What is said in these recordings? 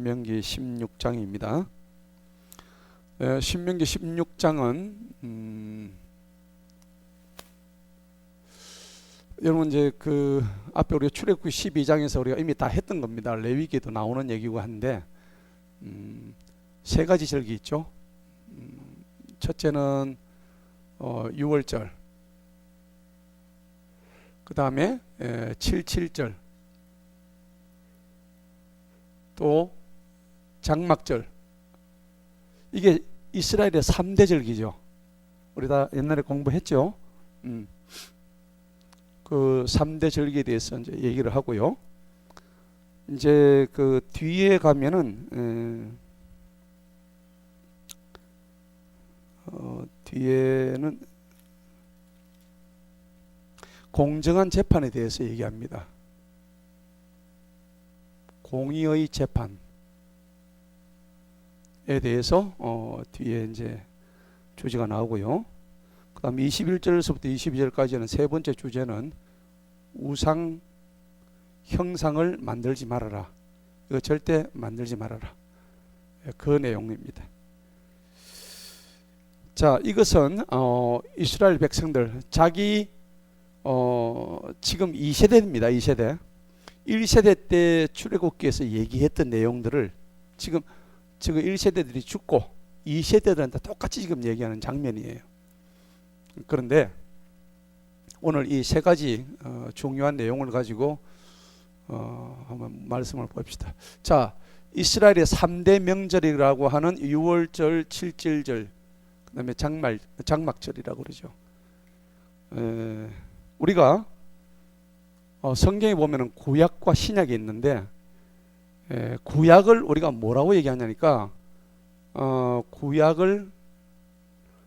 신명기 16장입니다. 신명기 16장은 여러분 이제 그 앞에 우리가 출애굽기 12장에서 우리가 이미 다 했던 겁니다. 레위기도 나오는 얘기고 한데 세 가지 절기 있죠. 첫째는 6월절, 그 다음에 7.7절, 또 장막절. 이게 이스라엘의 3대 절기죠. 우리 다 옛날에 공부했죠. 그 3대 절기에 대해서 이제 얘기를 하고요. 이제 그 뒤에 가면은 뒤에는 공정한 재판에 대해서 얘기합니다. 공의의 재판에 대해서 뒤에 이제 주제가 나오고요. 그 다음 21절에서부터 22절까지는 세 번째 주제는 우상 형상을 만들지 말아라. 이거 절대 만들지 말아라. 그 내용입니다. 자, 이것은 이스라엘 백성들 자기 지금 2세대입니다. 2세대. 1세대 때 출애굽기에서 얘기했던 내용들을 지금 1세대들이 죽고 2세대들한테 똑같이 지금 얘기하는 장면이에요. 그런데 오늘 이 세 가지 중요한 내용을 가지고 한번 말씀을 봅시다. 자, 이스라엘의 3대 명절이라고 하는 6월절, 7.7절, 그 다음에 장막절이라고 그러죠. 우리가 성경에 보면은 구약과 신약이 있는데 구약을 우리가 뭐라고 얘기하냐니까 구약을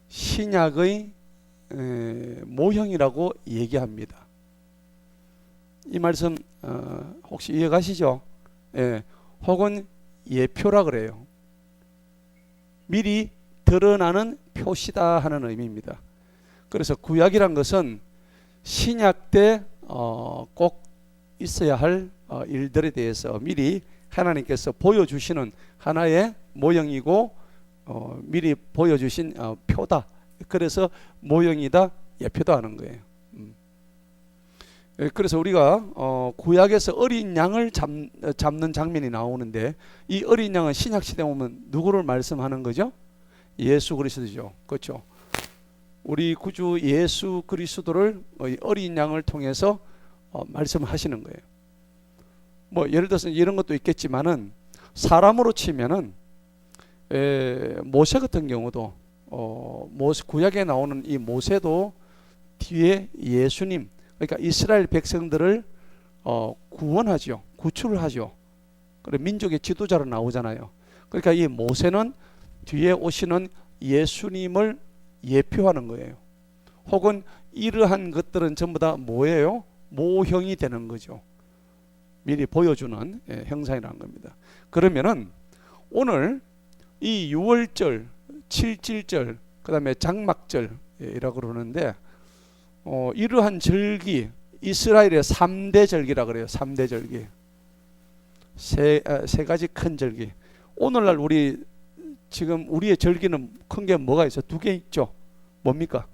신약의 모형이라고 얘기합니다. 이 말씀 혹시 이해가시죠? 혹은 예표라 그래요. 미리 드러나는 표시다 하는 의미입니다. 그래서 구약이란 것은 신약 때 꼭 있어야 할 일들에 대해서 미리 하나님께서 보여주시는 하나의 모형이고 미리 보여주신 표다. 그래서 모형이다, 예표다 하는 거예요. 그래서 우리가 구약에서 어린 양을 잡는 장면이 나오는데 이 어린 양은 신약 시대에 오면 누구를 말씀하는 거죠? 예수 그리스도죠. 그렇죠. 우리 구주 예수 그리스도를 어린 양을 통해서 말씀하시는 거예요. 뭐 예를 들어서 이런 것도 있겠지만은 사람으로 치면은 모세 같은 경우도 모세 구약에 나오는 이 모세도 뒤에 예수님, 그러니까 이스라엘 백성들을 구원하죠. 구출을 하죠. 그리고 민족의 지도자로 나오잖아요. 그러니까 이 모세는 뒤에 오시는 예수님을 예표하는 거예요. 혹은 이러한 것들은 전부 다 뭐예요? 모형이 되는 거죠. 미리 보여주는 형상이라는 겁니다. 그러면은 오늘 이 6월절, 7.7절, 그 다음에 장막절이라고 그러는데 이러한 절기, 이스라엘의 3대 절기라 그래요. 3대 절기. 세 가지 큰 절기. 오늘날 우리 지금 우리의 절기는 큰 게 뭐가 있어? 두 개 있죠. 뭡니까?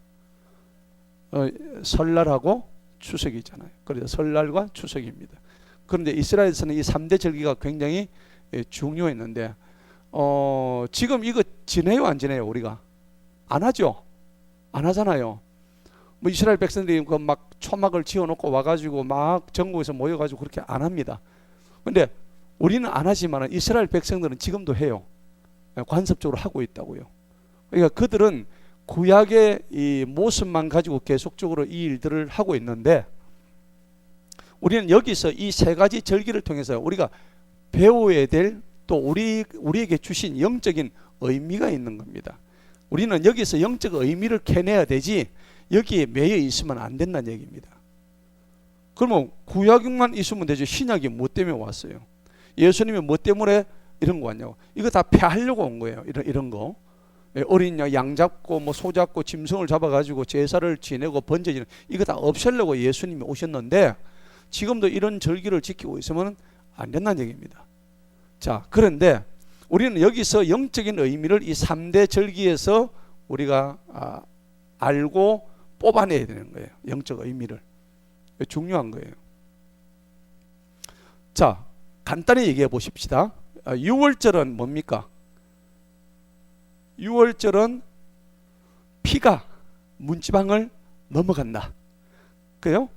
설날하고 추석이 있잖아요. 그래서 설날과 추석입니다. 그런데 이스라엘에서는 이 3대 절기가 굉장히 중요했는데 지금 이거 지내요, 안 지내요? 우리가 안 하죠. 안 하잖아요. 뭐 이스라엘 백성들이 그 막 초막을 지어놓고 와가지고 막 전국에서 모여가지고 그렇게 안 합니다. 근데 우리는 안 하지만 이스라엘 백성들은 지금도 해요. 관습적으로 하고 있다고요. 그러니까 그들은 구약의 이 모습만 가지고 계속적으로 이 일들을 하고 있는데 우리는 여기서 이 세 가지 절기를 통해서 우리가 배워야 될 또 우리에게 주신 영적인 의미가 있는 겁니다. 우리는 여기서 영적 의미를 캐내야 되지 여기에 매여 있으면 안 된다는 얘기입니다. 그러면 구약만 있으면 되죠. 신약이 뭐 때문에 왔어요? 예수님이 뭐 때문에 이런 거 왔냐고. 이거 다 폐하려고 온 거예요. 이런 거. 어린 양 잡고 뭐 소 잡고 짐승을 잡아가지고 제사를 지내고 번제지는 이거 다 없애려고 예수님이 오셨는데 지금도 이런 절기를 지키고 있으면 안 된다는 얘기입니다. 자, 그런데 우리는 여기서 영적인 의미를 이 3대 절기에서 우리가 알고 뽑아내야 되는 거예요. 영적 의미를. 중요한 거예요. 자, 간단히 얘기해 보십시다. 6월절은 뭡니까? 6월절은 피가 문지방을 넘어간다. 그요?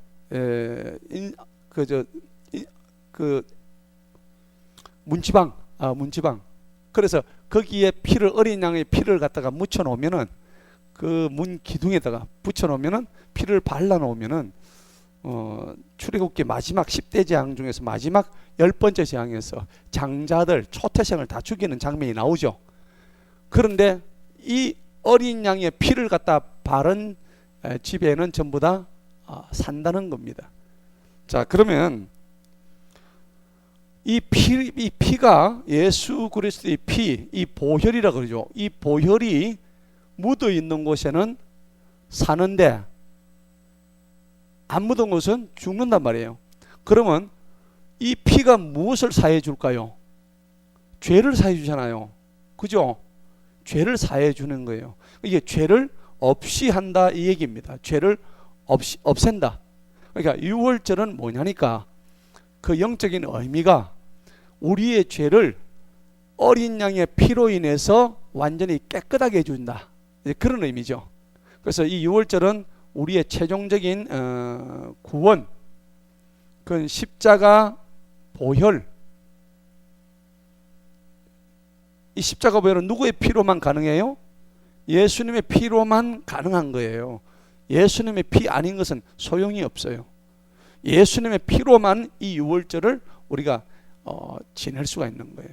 문지방. 그래서 거기에 피를, 어린 양의 피를 갖다가 묻혀 놓으면은, 그 문 기둥에다가 붙여 놓으면은, 피를 발라 놓으면은 출애굽기 마지막 10대 재앙 중에서 마지막 10번째 재앙에서 장자들, 초태생을 다 죽이는 장면이 나오죠. 그런데 이 어린 양의 피를 갖다 바른 집에는 전부 다 산다는 겁니다. 자, 그러면 이 피가 예수 그리스도의 피, 이 보혈이라 그러죠. 이 보혈이 묻어 있는 곳에는 사는데 안 묻은 곳은 죽는단 말이에요. 그러면 이 피가 무엇을 사해 줄까요? 죄를 사해 주잖아요. 그죠? 죄를 사해 주는 거예요. 이게 죄를 없이 한다 이 얘기입니다. 죄를 없앤다. 그러니까 유월절은 뭐냐니까, 그 영적인 의미가 우리의 죄를 어린 양의 피로 인해서 완전히 깨끗하게 해준다, 그런 의미죠. 그래서 이 유월절은 우리의 최종적인 구원, 그 십자가 보혈, 이 십자가 보혈은 누구의 피로만 가능해요? 예수님의 피로만 가능한 거예요. 예수님의 피 아닌 것은 소용이 없어요. 예수님의 피로만 이 유월절을 우리가 지낼 수가 있는 거예요.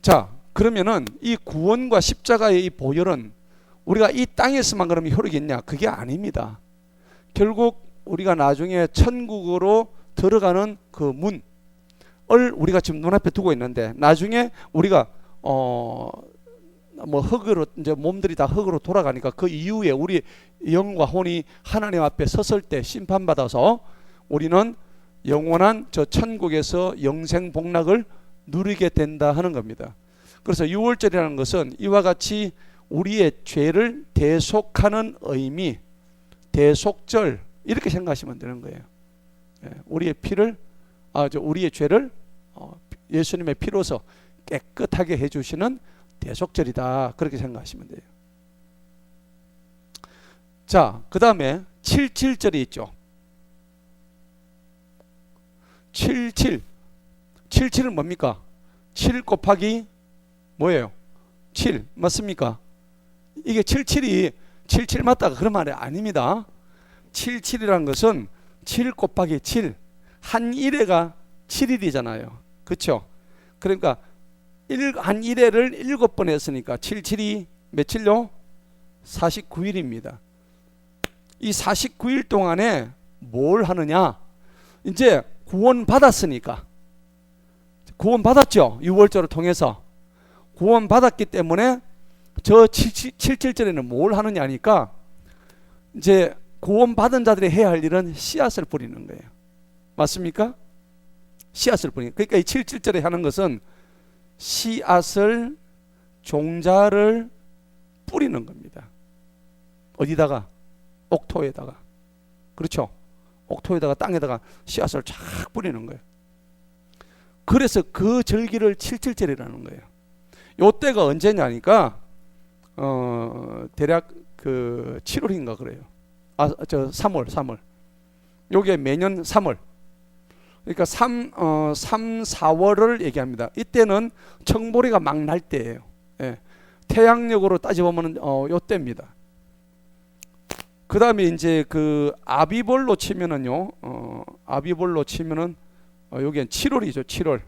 자, 그러면은 이 구원과 십자가의 이 보혈은 우리가 이 땅에서만 그러면 효력이 있냐? 그게 아닙니다. 결국 우리가 나중에 천국으로 들어가는 그 문을 우리가 지금 눈앞에 두고 있는데, 나중에 우리가 뭐 흙으로, 이제 몸들이 다 흙으로 돌아가니까 그 이후에 우리 영과 혼이 하나님 앞에 섰을 때 심판받아서 우리는 영원한 저 천국에서 영생 복락을 누리게 된다 하는 겁니다. 그래서 유월절이라는 것은 이와 같이 우리의 죄를 대속하는 의미, 대속절, 이렇게 생각하시면 되는 거예요. 우리의 피를, 우리의 죄를 예수님의 피로서 깨끗하게 해주시는 대속절이다, 그렇게 생각하시면 돼요. 자, 그 다음에 77절이 있죠. 77은 뭡니까? 7 곱하기 뭐예요? 7 맞습니까? 이게 77이 77 맞다가 그런 말이 아닙니다. 77이라는 것은 7 곱하기 7, 한 일회가 7일이잖아요. 그렇죠? 그러니까 한 1회를 7번 했으니까 77이 며칠요? 49일입니다. 이 49일 동안에 뭘 하느냐? 이제 구원 받았으니까, 구원 받았죠. 6월절을 통해서 구원 받았기 때문에 저 77절에는 뭘 하느냐니까, 이제 구원 받은 자들이 해야 할 일은 씨앗을 뿌리는 거예요. 맞습니까? 씨앗을 뿌리는. 그러니까 이 77절에 하는 것은 씨앗을, 종자를 뿌리는 겁니다. 어디다가? 옥토에다가. 그렇죠? 옥토에다가, 땅에다가 씨앗을 쫙 뿌리는 거예요. 그래서 그 절기를 77절이라는 거예요. 요때가 언제냐니까 대략 그 7월인가 그래요. 3월. 요게 매년 3월. 그러니까 3, 4월을 얘기합니다. 이때는 청보리가 막 날 때예요. 예. 태양력으로 따져보면 요때입니다. 그 다음에 이제 그 아비볼로 치면은요, 아비볼로 치면은 여기는 7월이죠. 7월.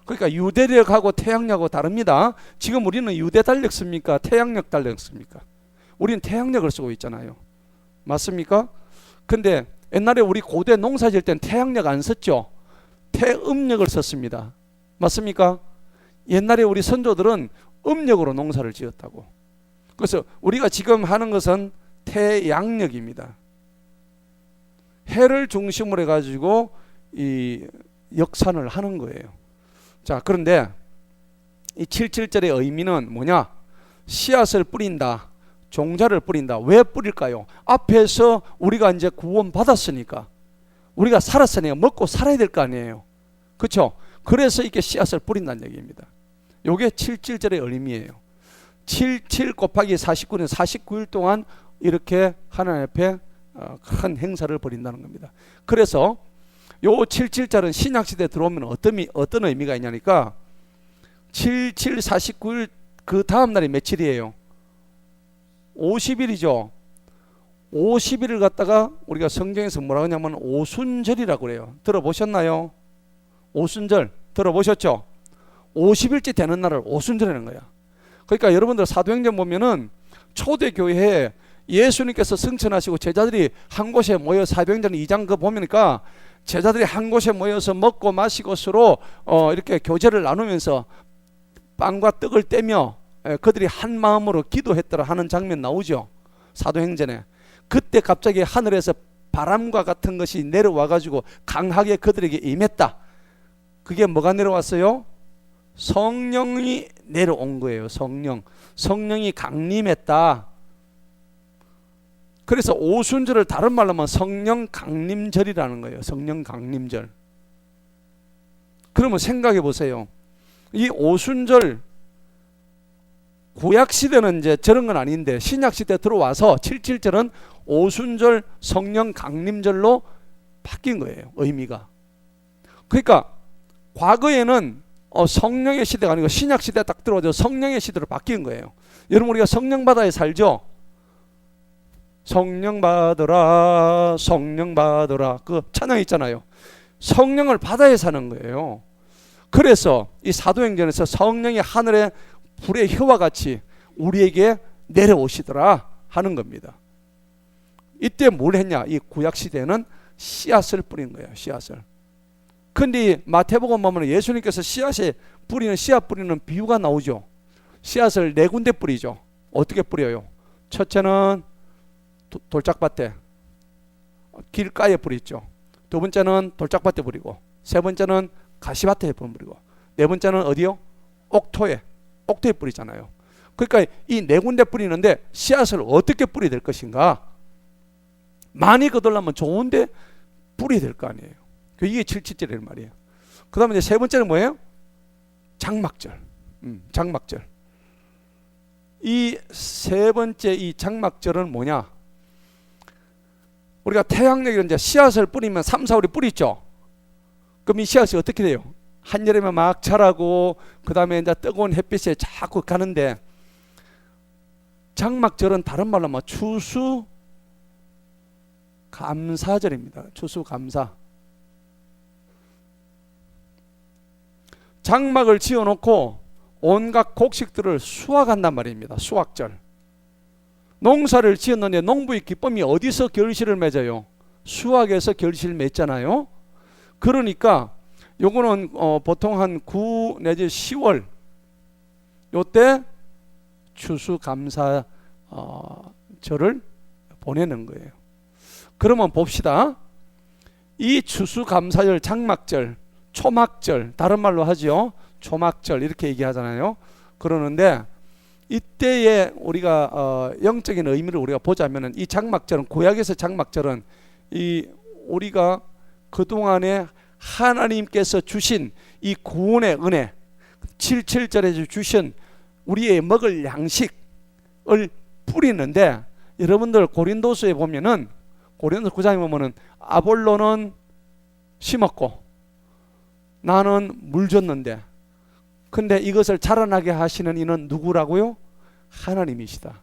그러니까 유대력하고 태양력하고 다릅니다. 지금 우리는 유대 달력 씁니까? 태양력 달력 씁니까? 우리는 태양력을 쓰고 있잖아요. 맞습니까? 근데 옛날에 우리 고대 농사 지을 땐 태양력 안 썼죠. 태음력을 썼습니다. 맞습니까? 옛날에 우리 선조들은 음력으로 농사를 지었다고. 그래서 우리가 지금 하는 것은 태양력입니다. 해를 중심으로 해가지고 이 역산을 하는 거예요. 자, 그런데 이 77절의 의미는 뭐냐? 씨앗을 뿌린다, 종자를 뿌린다. 왜 뿌릴까요? 앞에서 우리가 이제 구원 받았으니까, 우리가 살았으니까 먹고 살아야 될 거 아니에요. 그렇죠? 그래서 이렇게 씨앗을 뿌린다는 얘기입니다. 요게 77절의 의미예요. 77 곱하기 49는 49일 동안 이렇게 하나님 앞에 큰 행사를 벌인다는 겁니다. 그래서 요 77절은 신약시대에 들어오면 어떤 의미가 있냐니까, 77 49일 그 다음 날이 며칠이에요? 50일이죠. 50일을 갖다가 우리가 성경에서 뭐라고 하냐면 오순절이라고 그래요. 들어보셨나요? 오순절 들어보셨죠? 50일째 되는 날을 오순절이라는 거야. 그러니까 여러분들 사도행전 보면은 초대교회에 예수님께서 승천하시고 제자들이 한 곳에 모여, 사도행전 2장 그 보니까 제자들이 한 곳에 모여서 먹고 마시고 서로 이렇게 교제를 나누면서 빵과 떡을 떼며 그들이 한 마음으로 기도했더라 하는 장면 나오죠, 사도행전에. 그때 갑자기 하늘에서 바람과 같은 것이 내려와 가지고 강하게 그들에게 임했다. 그게 뭐가 내려왔어요? 성령이 내려온 거예요. 성령이 강림했다. 그래서 오순절을 다른 말로 하면 성령 강림절이라는 거예요. 성령 강림절. 그러면 생각해 보세요. 이 오순절, 구약시대는 이제 저런 건 아닌데 신약시대 들어와서 77절은 오순절 성령 강림절로 바뀐 거예요, 의미가. 그러니까 과거에는 성령의 시대가 아니고 신약시대에 딱 들어와서 성령의 시대로 바뀐 거예요. 여러분, 우리가 성령 바다에 살죠? 성령 받으라, 성령 받으라, 그 찬양 있잖아요. 성령을 바다에 사는 거예요. 그래서 이 사도행전에서 성령이 하늘의 불의 혀와 같이 우리에게 내려오시더라 하는 겁니다. 이때 뭘 했냐? 이 구약시대는 씨앗을 뿌린 거예요, 씨앗을. 근데 마태복음 보면 예수님께서 씨앗 뿌리는 비유가 나오죠. 씨앗을 4군데 뿌리죠. 어떻게 뿌려요? 첫째는 돌짝밭에, 길가에 뿌리죠. 두 번째는 돌짝밭에 뿌리고, 세 번째는 가시밭에 뿌리고, 네 번째는 어디요? 옥토에 뿌리잖아요. 그러니까 이 4군데 뿌리는데 씨앗을 어떻게 뿌려야 될 것인가? 많이 거둘려면 좋은데 뿌려야 될 거 아니에요. 이게 77절이란 말이에요. 그 다음에 이제 세 번째는 뭐예요? 장막절. 장막절. 이 세 번째 이 장막절은 뭐냐? 우리가 태양력이 이제 씨앗을 뿌리면 3, 4월이 뿌리죠. 그럼 이 씨앗이 어떻게 돼요? 한여름에 막 자라고 그 다음에 이제 뜨거운 햇빛에 자꾸 가는데, 장막절은 다른 말로 하면 추수감사절입니다. 추수감사. 장막을 지어놓고 온갖 곡식들을 수확한단 말입니다. 수확절. 농사를 지었는데 농부의 기쁨이 어디서 결실을 맺어요? 수확에서 결실 맺잖아요. 그러니까 요거는 보통 한 9 내지 10월 요때 추수감사절을 보내는 거예요. 그러면 봅시다. 이 추수감사절, 장막절, 초막절, 다른 말로 하죠. 초막절 이렇게 얘기하잖아요. 그러는데 이때에 우리가 영적인 의미를 우리가 보자면은 이 장막절은, 구약에서 장막절은 이 우리가 그동안에 하나님께서 주신 이 구원의 은혜, 77절에 주신 우리의 먹을 양식을 뿌리는데, 여러분들 고린도서에 보면은, 고린도서 9장에 보면은 아볼로는 심었고 나는 물 줬는데, 근데 이것을 자라나게 하시는 이는 누구라고요? 하나님이시다.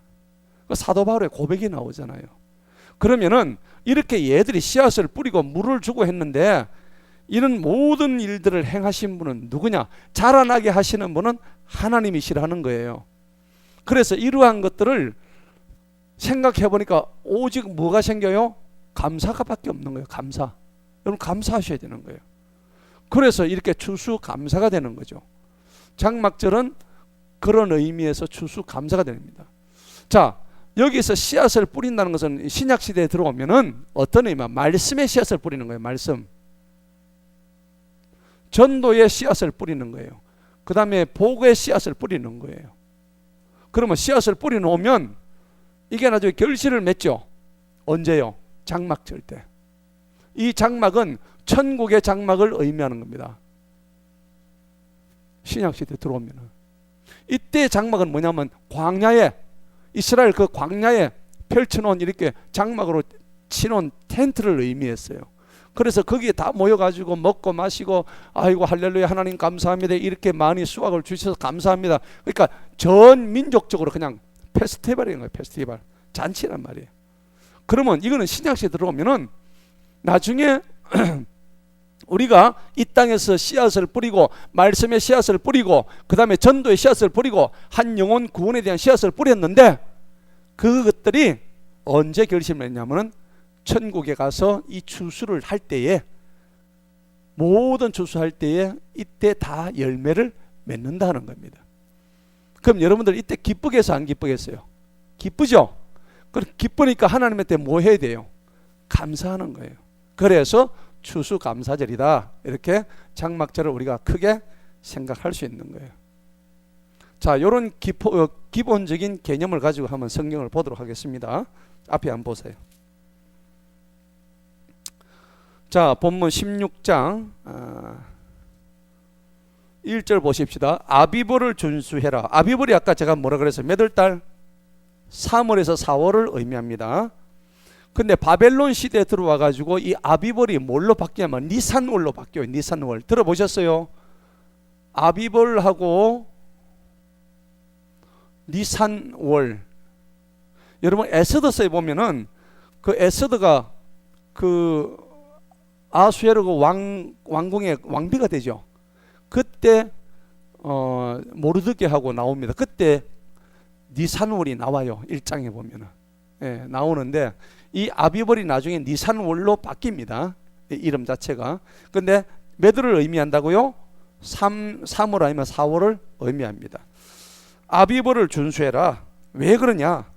사도 바울의 고백이 나오잖아요. 그러면은 이렇게 얘들이 씨앗을 뿌리고 물을 주고 했는데, 이런 모든 일들을 행하신 분은 누구냐? 자라나게 하시는 분은 하나님이시라는 거예요. 그래서 이러한 것들을 생각해 보니까 오직 뭐가 생겨요? 감사가 밖에 없는 거예요. 감사. 여러분 감사하셔야 되는 거예요. 그래서 이렇게 추수감사가 되는 거죠. 장막절은 그런 의미에서 추수감사가 됩니다. 자, 여기서 씨앗을 뿌린다는 것은 신약시대에 들어오면은 어떤 의미야? 말씀의 씨앗을 뿌리는 거예요. 말씀. 전도의 씨앗을 뿌리는 거예요. 그 다음에 복의 씨앗을 뿌리는 거예요. 그러면 씨앗을 뿌려놓으면 이게 나중에 결실을 맺죠. 언제요? 장막 칠 때. 이 장막은 천국의 장막을 의미하는 겁니다. 신약시대 들어오면 이때 장막은 뭐냐면 광야에, 이스라엘 그 광야에 펼쳐놓은 이렇게 장막으로 치놓은 텐트를 의미했어요. 그래서 거기에 다 모여가지고 먹고 마시고 아이고 할렐루야 하나님 감사합니다 이렇게 많이 수확을 주셔서 감사합니다. 그러니까 전 민족적으로 그냥 페스티벌인 거예요. 페스티벌, 잔치란 말이에요. 그러면 이거는 신약시대 들어오면은 나중에 우리가 이 땅에서 씨앗을 뿌리고 말씀의 씨앗을 뿌리고 그 다음에 전도의 씨앗을 뿌리고 한 영혼 구원에 대한 씨앗을 뿌렸는데 그것들이 언제 결실했냐면은 천국에 가서 이 추수를 할 때에, 모든 추수할 때에 이때 다 열매를 맺는다는 겁니다. 그럼 여러분들 이때 기쁘겠어요? 안 기쁘겠어요? 기쁘죠? 그럼 기쁘니까 하나님한테 뭐 해야 돼요? 감사하는 거예요. 그래서 추수감사절이다, 이렇게 장막절을 우리가 크게 생각할 수 있는 거예요. 자, 이런 기본적인 개념을 가지고 한번 성경을 보도록 하겠습니다. 앞에 한번 보세요. 자, 본문 16장 1절 보십시다. 아비벌을 준수해라. 아비벌이 아까 제가 뭐라 그랬어요? 몇 월 달? 3월에서 4월을 의미합니다. 근데 바벨론 시대에 들어와 가지고 이 아비벌이 뭘로 바뀌냐면 니산월로 바뀌어요. 니산월 들어보셨어요? 아비벌하고 니산월. 여러분 에스더서에 보면은 그 에스더가 그 아수에르그 왕궁의 왕비가 되죠. 그때 모르드게하고 나옵니다. 그때 니산월이 나와요. 1장에 보면은 나오는데 이 아비벌이 나중에 니산월로 바뀝니다. 이름 자체가. 근데 몇 월을 의미한다고요? 3월 아니면 4월을 의미합니다. 아비벌을 준수해라. 왜 그러냐?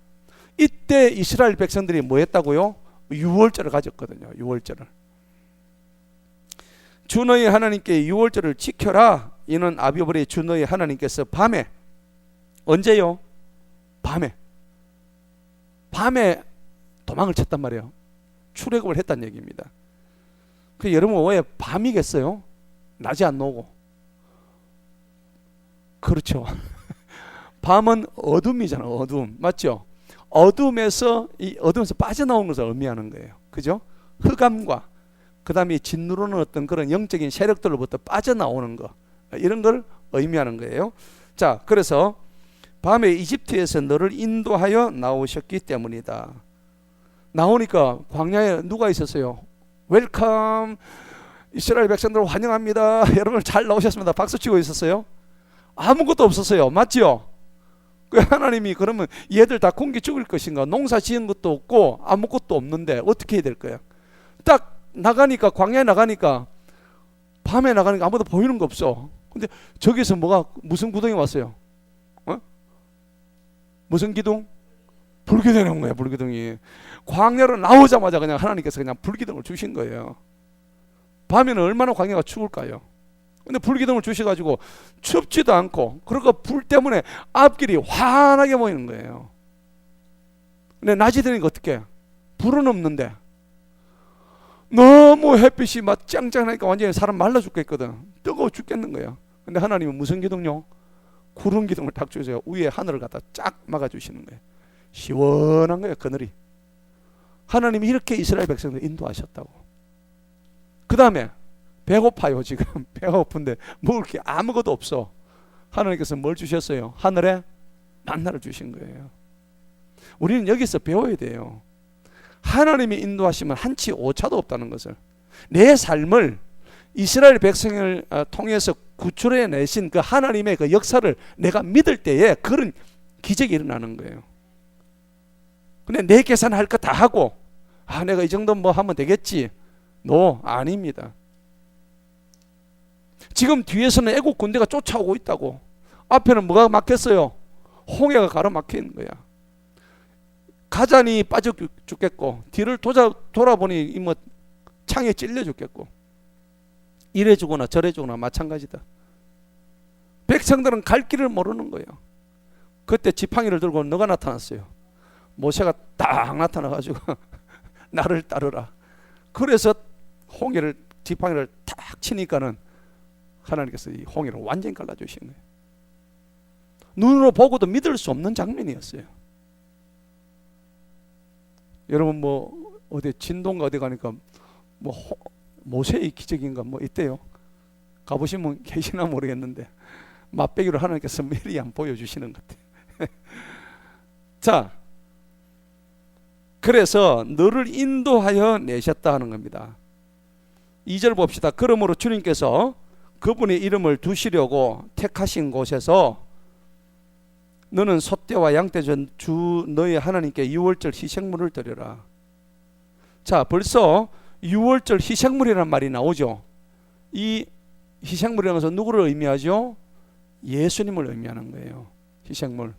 이때 이스라엘 백성들이 뭐 했다고요? 유월절을 가졌거든요. 유월절을. 주 너희 하나님께 유월절을 지켜라. 이는 아비벌이 주 너희 하나님께서 밤에, 언제요? 밤에 도망을 쳤단 말이에요. 출애굽을 했단 얘기입니다. 그 여러분 왜 밤이겠어요? 낮이 안 나오고. 그렇죠. 밤은 어둠이잖아. 어둠. 맞죠? 어둠에서 빠져나오는 것을 의미하는 거예요. 그죠? 흑암과 그 다음에 진노로는 어떤 그런 영적인 세력들로부터 빠져나오는 거, 이런 걸 의미하는 거예요. 자, 그래서 밤에 이집트에서 너를 인도하여 나오셨기 때문이다. 나오니까 광야에 누가 있었어요? 웰컴, 이스라엘 백성들 환영합니다. 여러분 잘 나오셨습니다. 박수 치고 있었어요? 아무것도 없었어요. 맞죠? 그 하나님이 그러면 얘들 다 굶겨 죽을 것인가? 농사 지은 것도 없고 아무것도 없는데 어떻게 해야 될 거야? 딱 나가니까, 광야에 나가니까, 밤에 나가니까 아무도 보이는 거 없어. 근데 저기서 무슨 구덩이 왔어요? 무슨 기둥? 불기둥이 온 거야. 불기둥이. 광야로 나오자마자 그냥 하나님께서 그냥 불기둥을 주신 거예요. 밤에는 얼마나 광야가 추울까요? 근데 불기둥을 주셔가지고 춥지도 않고, 그러니까 불 때문에 앞길이 환하게 보이는 거예요. 근데 낮이 되니까 어떻게? 불은 없는데 너무 햇빛이 막 짱짱하니까 완전히 사람 말라 죽겠거든. 뜨거워 죽겠는 거야. 근데 하나님은 무슨 기둥요? 구름 기둥을 딱 주세요. 위에 하늘을 갖다 쫙 막아주시는 거예요. 시원한 거예요. 그늘이. 하나님이 이렇게 이스라엘 백성들 인도하셨다고. 그 다음에 배고파요. 지금 배가 고픈데 먹을 게 아무것도 없어. 하나님께서 뭘 주셨어요? 하늘에 만나를 주신 거예요. 우리는 여기서 배워야 돼요. 하나님이 인도하시면 한치 오차도 없다는 것을. 내 삶을 이스라엘 백성을 통해서 구출해 내신 그 하나님의 그 역사를 내가 믿을 때에 그런 기적이 일어나는 거예요. 근데 내 계산할 거 다 하고 내가 이 정도 뭐 하면 되겠지. 아닙니다. 지금 뒤에서는 애국 군대가 쫓아오고 있다고. 앞에는 뭐가 막혔어요? 홍해가 가로막혀 있는 거야. 가잔이 빠져 죽겠고, 뒤를 돌아보니 뭐 창에 찔려 죽겠고. 이래 주거나 저래 주거나 마찬가지다. 백성들은 갈 길을 모르는 거예요. 그때 지팡이를 들고 너가 나타났어요. 모세가 딱 나타나가지고 나를 따르라. 그래서 홍해를 지팡이를 탁 치니까는 하나님께서 이 홍해를 완전히 갈라주신 거예요. 눈으로 보고도 믿을 수 없는 장면이었어요. 여러분 뭐 어디 진동가 어디 가니까 뭐 모세의 기적인가 뭐 있대요. 가보시면 계시나 모르겠는데 맛배기로 하나님께서 미리 안 보여주시는 것 같아요. 자, 그래서 너를 인도하여 내셨다 하는 겁니다. 2절 봅시다. 그러므로 주님께서 그분의 이름을 두시려고 택하신 곳에서 너는 소떼와 양떼 주 너의 하나님께 유월절 희생물을 드려라. 자, 벌써 유월절 희생물이라는 말이 나오죠. 이 희생물이라는 것은 누구를 의미하죠? 예수님을 의미하는 거예요. 희생물.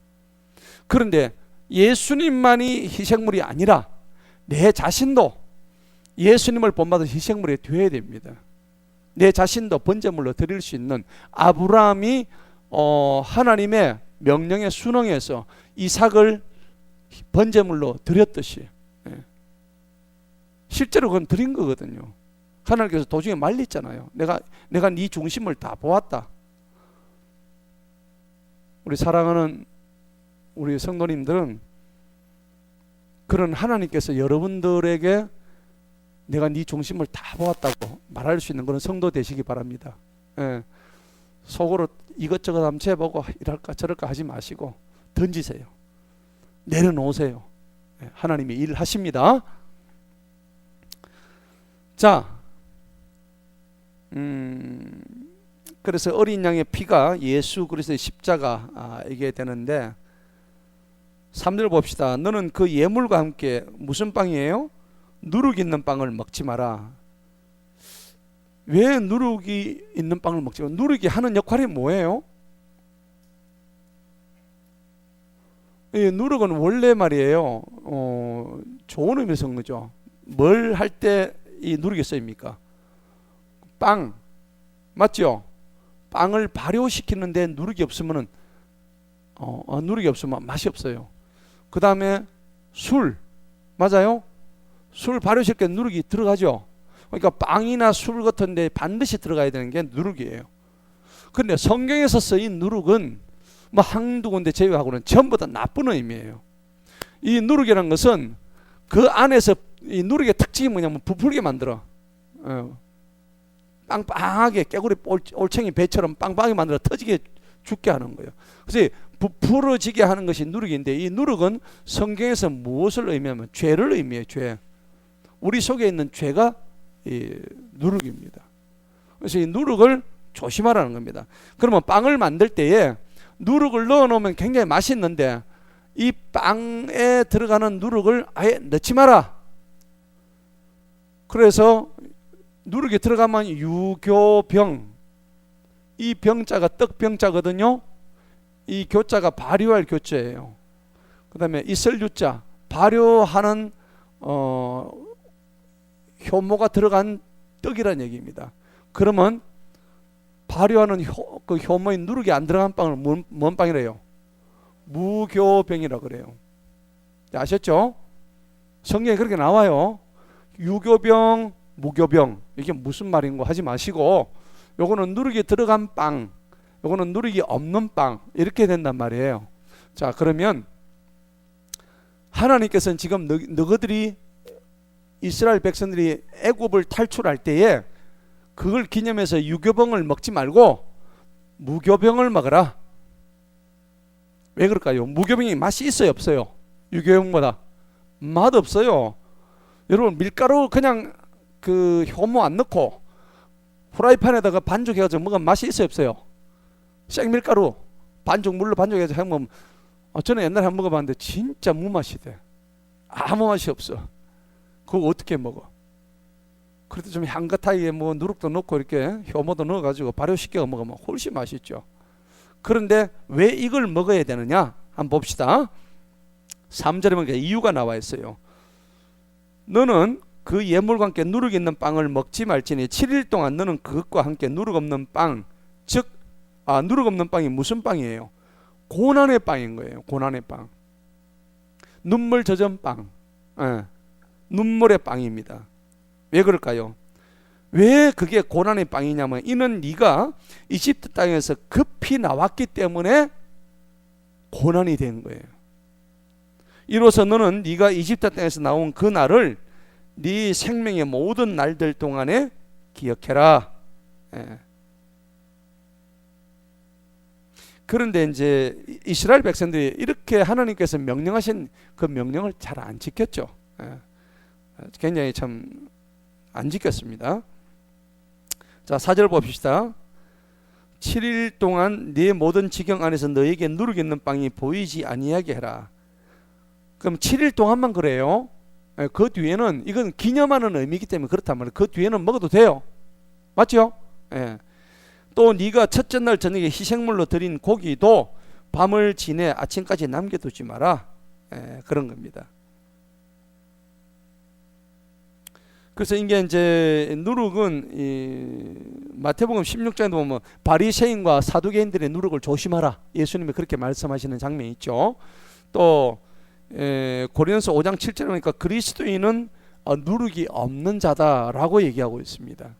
그런데 예수님만이 희생물이 아니라 내 자신도 예수님을 본받은 희생물이 되어야 됩니다. 내 자신도 번제물로 드릴 수 있는 아브라함이 하나님의 명령에 순응해서 이삭을 번제물로 드렸듯이 실제로 그건 드린 거거든요. 하나님께서 도중에 말렸잖아요. 내가 네 중심을 다 보았다. 우리 사랑하는 우리 성도님들은 그런 하나님께서 여러분들에게 내가 네 중심을 다 보았다고 말할 수 있는 그런 성도 되시기 바랍니다. 속으로 이것저것 한번 재보고 이럴까 저럴까 하지 마시고 던지세요. 내려놓으세요. 하나님이 일하십니다. 자, 그래서 어린 양의 피가 예수 그리스도의 십자가이게 되는데 3절 봅시다. 너는 그 예물과 함께 무슨 빵이에요? 누룩 있는 빵을 먹지 마라. 왜 누룩이 있는 빵을 먹지 마라? 누룩이 하는 역할이 뭐예요? 누룩은 원래 말이에요. 좋은 의미에서 쓴 거죠. 뭘 할 때 이 누룩이 쓰입니까? 빵 맞죠? 빵을 발효시키는데 누룩이 없으면은 누룩이 없으면 맛이 없어요. 그 다음에 술 맞아요? 술 발효시킬 때 누룩이 들어가죠. 그러니까 빵이나 술 같은데 반드시 들어가야 되는 게 누룩이에요. 그런데 성경에서 쓰인 누룩은 뭐 한두 군데 제외하고는 전부 다 나쁜 의미예요. 이 누룩이라는 것은 그 안에서 이 누룩의 특징이 뭐냐면 부풀게 만들어. 빵빵하게 깨구리 올챙이 배처럼 빵빵하게 만들어 터지게 죽게 하는 거예요. 그래서 부풀어지게 하는 것이 누룩인데 이 누룩은 성경에서 무엇을 의미하면 죄를 의미해요. 죄. 우리 속에 있는 죄가 이 누룩입니다. 그래서 이 누룩을 조심하라는 겁니다. 그러면 빵을 만들 때에 누룩을 넣어 놓으면 굉장히 맛있는데 이 빵에 들어가는 누룩을 아예 넣지 마라. 그래서 누룩이 들어가면 유교병, 이 병자가 떡병자거든요. 이 교자가 발효할 교자예요. 그 다음에 있을 유자, 발효하는 효모가 들어간 떡이라는 얘기입니다. 그러면 발효하는 그 효모인 누룩이 안 들어간 빵을 뭔 빵이래요? 무교병이라 그래요. 아셨죠? 성경에 그렇게 나와요. 유교병, 무교병, 이게 무슨 말인 거 하지 마시고 요거는 누룩이 들어간 빵, 요거는 누룩이 없는 빵, 이렇게 된단 말이에요. 자, 그러면 하나님께서는 지금 너희들이 이스라엘 백성들이 애굽을 탈출할 때에 그걸 기념해서 유교병을 먹지 말고 무교병을 먹어라. 왜 그럴까요? 무교병이 맛이 있어요, 없어요? 유교병보다 맛 없어요. 여러분 밀가루 그냥 그 효모 안 넣고 프라이팬에다가 반죽해가지고 먹으면 맛이 있어요, 없어요? 생밀가루 반죽 물로 반죽해서 해먹으면 저는 옛날에 한번 먹어봤는데 진짜 무맛이 돼. 아무 맛이 없어. 그거 어떻게 먹어? 그래도 좀 향긋하게 뭐 누룩도 넣고 이렇게 효모도 넣어가지고 발효시켜 먹으면 훨씬 맛있죠. 그런데 왜 이걸 먹어야 되느냐? 한번 봅시다. 3절에 보니까 이유가 나와 있어요. 너는 그 예물과 함께 누룩 있는 빵을 먹지 말지니 7일 동안 너는 그것과 함께 누룩 없는 빵, 즉 누룩 없는 빵이 무슨 빵이에요? 고난의 빵인 거예요. 고난의 빵, 눈물 젖은 빵, 눈물의 빵입니다. 왜 그럴까요? 왜 그게 고난의 빵이냐면 이는 네가 이집트 땅에서 급히 나왔기 때문에 고난이 된 거예요. 이로써 너는 네가 이집트 땅에서 나온 그 날을 네 생명의 모든 날들 동안에 기억해라. 그런데 이제 이스라엘 백성들이 이렇게 하나님께서 명령하신 그 명령을 잘 안 지켰죠. 굉장히 참 안 지켰습니다. 자, 4절 봅시다. 7일 동안 네 모든 지경 안에서 너에게 누룩 있는 빵이 보이지 아니하게 해라. 그럼 7일 동안만 그래요. 그 뒤에는 이건 기념하는 의미이기 때문에 그렇다면 그 뒤에는 먹어도 돼요. 맞죠? 또 네가 첫째 날 저녁에 희생물로 드린 고기도 밤을 지내 아침까지 남겨두지 마라. 그런 겁니다. 그래서 이제 누룩은 이 마태복음 16장에 보면 바리새인과 사두개인들의 누룩을 조심하라. 예수님이 그렇게 말씀하시는 장면이 있죠. 또 고린도서 5장 7절에 보니까 그리스도인은 누룩이 없는 자다라고 얘기하고 있습니다.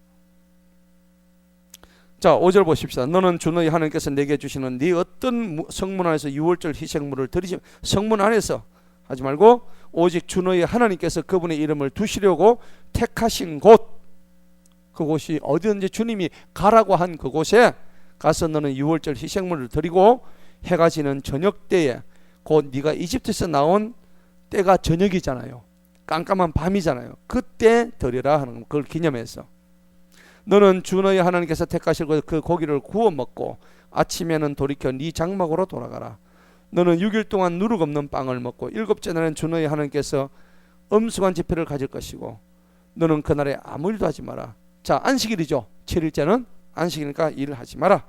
자, 5절 보십시다. 너는 주 너희 하나님께서 내게 주시는 네 어떤 성문 안에서 유월절 희생물을 드리지 성문 안에서 하지 말고 오직 주 너희 하나님께서 그분의 이름을 두시려고 택하신 곳, 그곳이 어디든지 주님이 가라고 한 그곳에 가서 너는 유월절 희생물을 드리고 해가 지는 저녁 때에, 곧 네가 이집트에서 나온 때가 저녁이잖아요. 깜깜한 밤이잖아요. 그때 드리라 하는 거, 그걸 기념해서 너는 주 너희 하나님께서 택하실 그 고기를 구워 먹고 아침에는 돌이켜 네 장막으로 돌아가라. 너는 6일 동안 누룩 없는 빵을 먹고 일곱째 날은 주 너희 하나님께서 엄숙한 집회를 가질 것이고 너는 그날에 아무 일도 하지 마라. 자, 안식일이죠. 7일째는 안식일이니까 일을 하지 마라.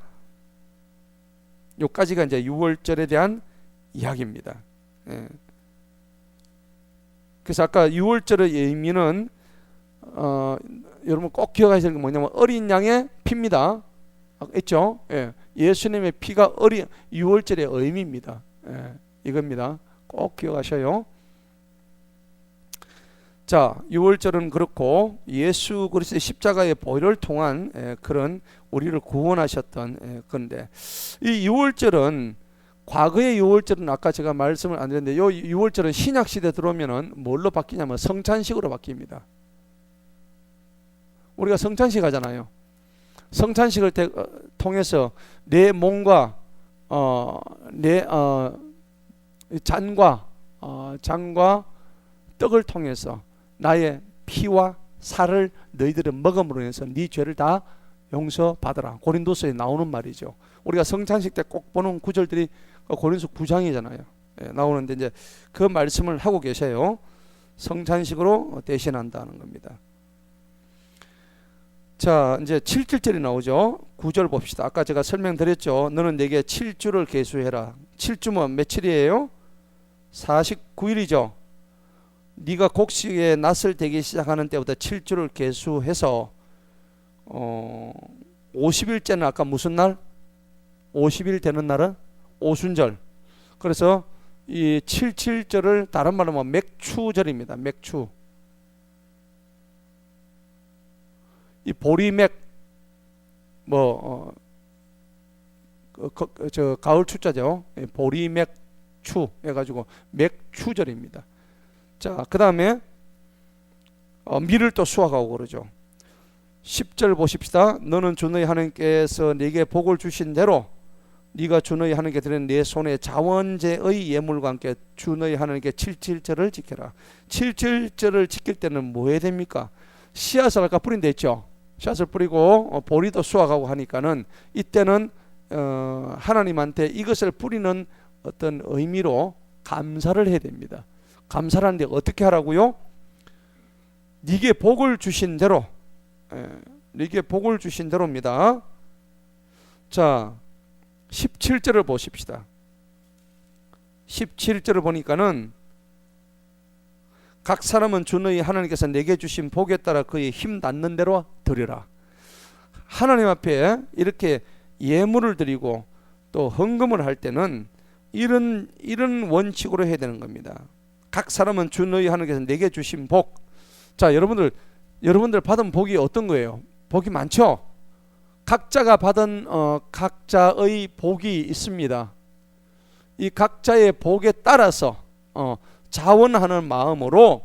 요까지가 이제 6월절에 대한 이야기입니다. 그래서 아까 6월절의 의미는 여러분 꼭 기억하셔야 될 게 뭐냐면 어린 양의 피입니다. 있죠? 예수님의 피가 6월절의 의미입니다. 이겁니다. 꼭 기억하셔요. 자, 6월절은 그렇고 예수 그리스도의 십자가의 보혈을 통한 그런 우리를 구원하셨던 건데, 이 6월절은 과거의 6월절은 아까 제가 말씀을 안 드렸는데, 요 6월절은 신약 시대 들어오면은 뭘로 바뀌냐면 성찬식으로 바뀝니다. 우리가 성찬식 하잖아요. 성찬식을 통해서 내 몸과 내 잔과 떡을 통해서 나의 피와 살을 너희들은 먹음으로 해서 네 죄를 다 용서받으라. 고린도서에 나오는 말이죠. 우리가 성찬식 때 꼭 보는 구절들이 고린도서 9장이잖아요. 나오는데 이제 그 말씀을 하고 계세요. 성찬식으로 대신한다는 겁니다. 자, 이제 7절이 나오죠. 9절 봅시다. 아까 제가 설명드렸죠. 너는 내게 7주를 계수해라. 7주면 며칠이에요? 49일이죠. 네가 곡식의 낫을 대기 시작하는 때부터 7주를 계수해서 50일째는 아까 무슨 날? 50일 되는 날은 오순절. 그래서 이 77절을 다른 말로 하면 맥추절입니다. 맥추. 이 보리맥 저 가을 추자죠. 보리맥추 해가지고 맥추절입니다. 자, 그 다음에 밀을 또 수확하고 그러죠. 10절 보십시다. 너는 주 너희 하나님께서 네게 복을 주신 대로 네가 주 너희 하나님께 드린 네 손에 자원제의 예물과 함께 주 너희 하나님께 77절을 지켜라. 77절을 지킬 때는 뭐 해야 됩니까? 씨앗을 아까 뿌린다 했죠. 씨앗을 뿌리고 보리도 수확하고 하니까는 이때는 하나님한테 이것을 뿌리는 어떤 의미로 감사를 해야 됩니다. 감사를 하는데 어떻게 하라고요? 네게 복을 주신 대로, 네게 복을 주신 대로입니다. 자, 17절을 보십시다. 17절을 보니까는 각 사람은 주 너희 하나님께서 내게 주신 복에 따라 그의 힘 닿는 대로 드리라. 하나님 앞에 이렇게 예물을 드리고 또 헌금을 할 때는 이런 원칙으로 해야 되는 겁니다. 각 사람은 주 너희 하나님께서 내게 주신 복. 자, 여러분들 받은 복이 어떤 거예요? 복이 많죠? 각자가 받은 각자의 복이 있습니다. 이 각자의 복에 따라서 자원하는 마음으로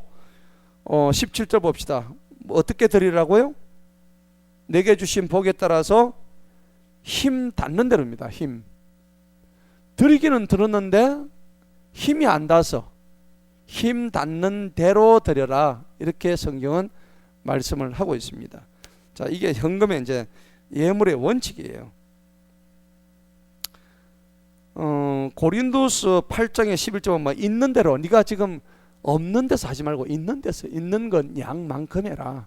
17절 봅시다. 어떻게 드리라고요? 내게 주신 복에 따라서 힘 닿는 대로입니다. 힘. 드리기는 들었는데 힘이 안 닿아서 힘 닿는 대로 드려라. 이렇게 성경은 말씀을 하고 있습니다. 자, 이게 헌금의 이제 예물의 원칙이에요. 고린도서 8장의 11절은 뭐 있는 대로, 네가 지금 없는 데서 하지 말고 있는 데서, 있는 건 양만큼 해라.